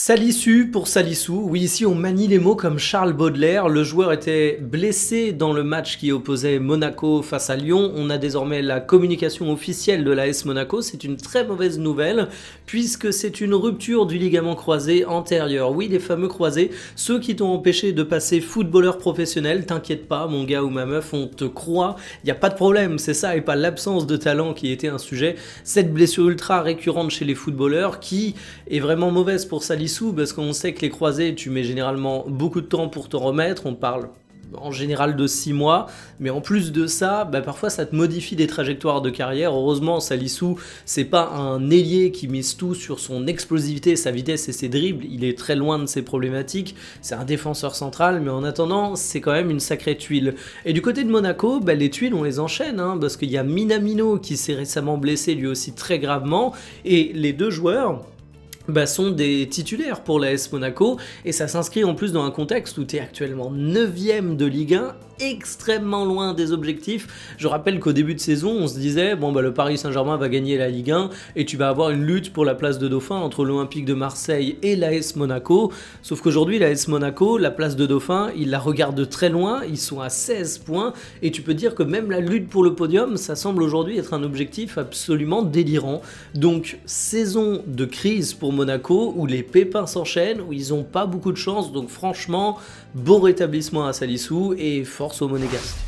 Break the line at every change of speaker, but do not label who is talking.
Salisu pour Salissou, oui ici on manie les mots comme Charles Baudelaire, le joueur était blessé dans le match qui opposait Monaco face à Lyon, on a désormais la communication officielle de l'AS Monaco, c'est une très mauvaise nouvelle puisque c'est une rupture du ligament croisé antérieur, oui les fameux croisés, ceux qui t'ont empêché de passer footballeur professionnel, t'inquiète pas mon gars ou ma meuf, on te croit, il n'y a pas de problème, c'est ça et pas l'absence de talent qui était un sujet, cette blessure ultra récurrente chez les footballeurs qui est vraiment mauvaise pour Salissou parce qu'on sait que les croisés, tu mets généralement beaucoup de temps pour t'en remettre, on parle en général de 6 mois, mais en plus de ça, parfois ça te modifie des trajectoires de carrière. Heureusement, Salissou, c'est pas un ailier qui mise tout sur son explosivité, sa vitesse et ses dribbles, il est très loin de ses problématiques, c'est un défenseur central, mais en attendant, c'est quand même une sacrée tuile. Et du côté de Monaco, les tuiles, on les enchaîne, parce qu'il y a Minamino qui s'est récemment blessé lui aussi très gravement, et les deux joueurs sont des titulaires pour l'AS Monaco et ça s'inscrit en plus dans un contexte où tu es actuellement 9ème de Ligue 1, extrêmement loin des objectifs. Je rappelle qu'au début de saison, on se disait le Paris Saint-Germain va gagner la Ligue 1 et tu vas avoir une lutte pour la place de dauphin entre l'Olympique de Marseille et l'AS Monaco. Sauf qu'aujourd'hui, l'AS Monaco, la place de dauphin, ils la regardent de très loin, ils sont à 16 points et tu peux dire que même la lutte pour le podium, ça semble aujourd'hui être un objectif absolument délirant. Donc, saison de crise pour Monaco où les pépins s'enchaînent, où ils n'ont pas beaucoup de chance, donc franchement, bon rétablissement à Salissou et force aux Monégasques.